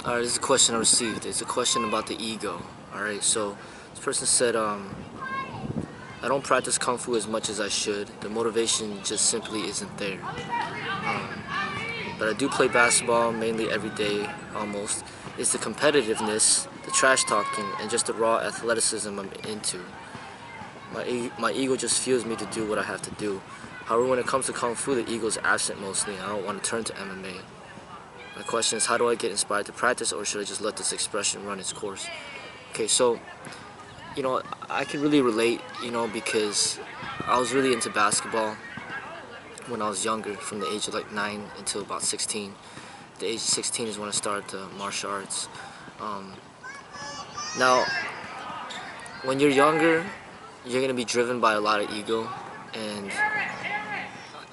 Alright, this is a question I received. It's a question about the ego. Alright, so this person said, I don't practice Kung Fu as much as I should. The motivation just simply isn't there. But I do play basketball mainly every day, almost. It's the competitiveness, the trash talking, and just the raw athleticism I'm into. My ego just fuels me to do what I have to do. However, when it comes to Kung Fu, the ego is absent mostly, and I don't want to turn to MMA. My question is, how do I get inspired to practice, or should I just let this expression run its course? Okay, so, I can really relate, because I was really into basketball when I was younger, from the age of like 9 until about 16. The age of 16 is when I started martial arts. Now, when you're younger, you're going to be driven by a lot of ego, and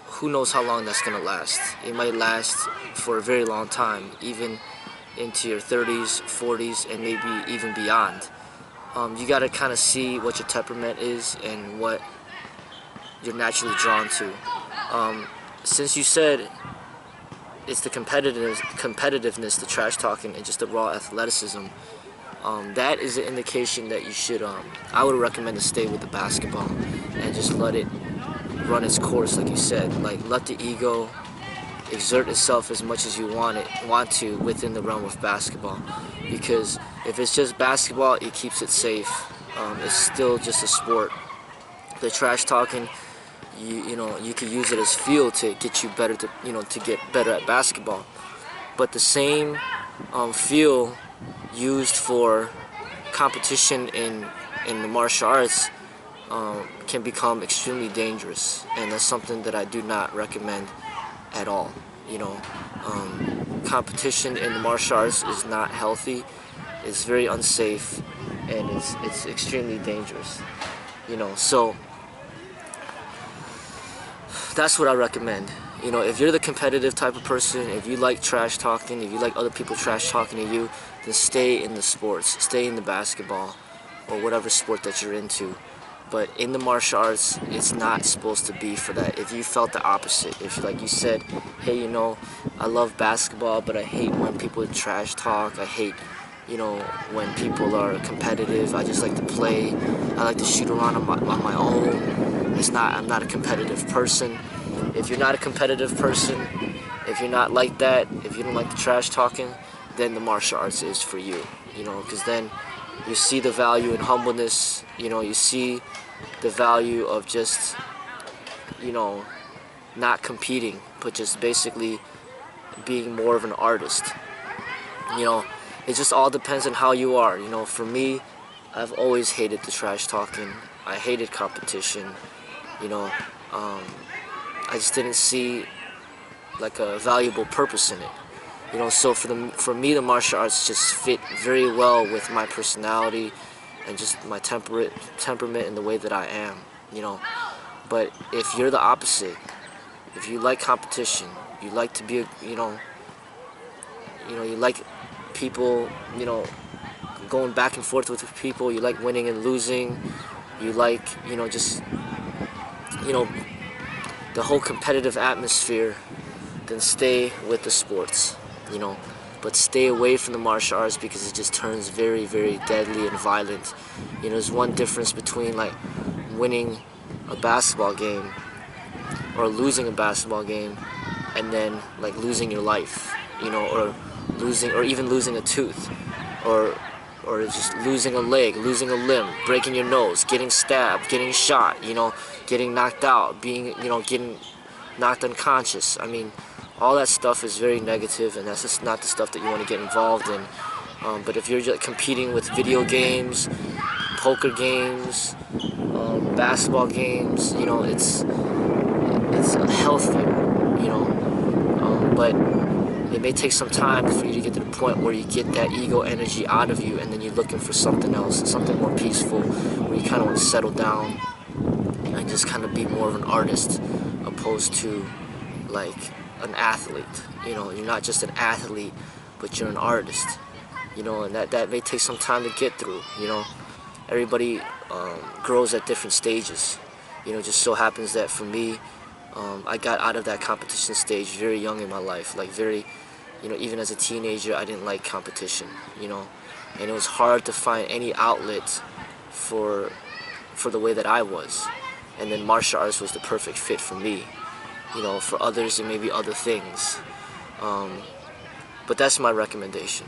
who knows how long that's going to last. It might last for a very long time, even into your 30s, 40s, and maybe even beyond. You got to kind of see what your temperament is and what you're naturally drawn to. Since you said it's the competitiveness, the trash talking, and just the raw athleticism, that is an indication that you should, I would recommend to stay with the basketball and just let it run its course, like you said. Like, let the ego exert itself as much as you want to within the realm of basketball. Because if it's just basketball, it keeps it safe. It's still just a sport. The trash talking, you could use it as fuel to get you better, to get better at basketball. But the same fuel used for competition in the martial arts can become extremely dangerous, and that's something that I do not recommend at all. Competition in the martial arts is not healthy. It's very unsafe, and it's extremely dangerous. So that's what I recommend. If you're the competitive type of person, if you like trash talking, if you like other people trash talking to you, then stay in the sports, stay in the basketball, or whatever sport that you're into. But in the martial arts, it's not supposed to be for that. If you felt the opposite, if like you said, hey, I love basketball, but I hate when people trash talk, I hate, when people are competitive, I just like to play, I like to shoot around on my own. I'm not a competitive person. If you're not a competitive person, if you're not like that, if you don't like the trash talking, then the martial arts is for you, because then you see the value in humbleness, you see the value of just, not competing, but just basically being more of an artist. It just all depends on how you are. For me, I've always hated the trash talking. I hated competition. I just didn't see like a valuable purpose in it. So for me, the martial arts just fit very well with my personality and just my temperament and the way that I am. But if you're the opposite, if you like competition, you like to be, you like people, going back and forth with people, you like winning and losing, you like, just, the whole competitive atmosphere, then stay with the sports, but stay away from the martial arts, because it just turns very, very deadly and violent. There's one difference between like winning a basketball game or losing a basketball game, and then like losing your life, or even losing a tooth, or just losing a leg, losing a limb, breaking your nose, getting stabbed, getting shot, getting knocked out, getting knocked unconscious. I mean, all that stuff is very negative, and that's just not the stuff that you want to get involved in. But if you're just competing with video games, poker games, basketball games, it's healthier, but it may take some time for you to get to the point where you get that ego energy out of you, and then you're looking for something else, something more peaceful, where you kind of want to settle down and just kind of be more of an artist, opposed to like an athlete. You're not just an athlete, but you're an artist. And that may take some time to get through. Everybody grows at different stages. Just so happens that for me, I got out of that competition stage very young in my life, like very You know, even as a teenager, I didn't like competition, you know, and it was hard to find any outlet for the way that I was. And then martial arts was the perfect fit for me. You know, for others, it may be other things. But that's my recommendation.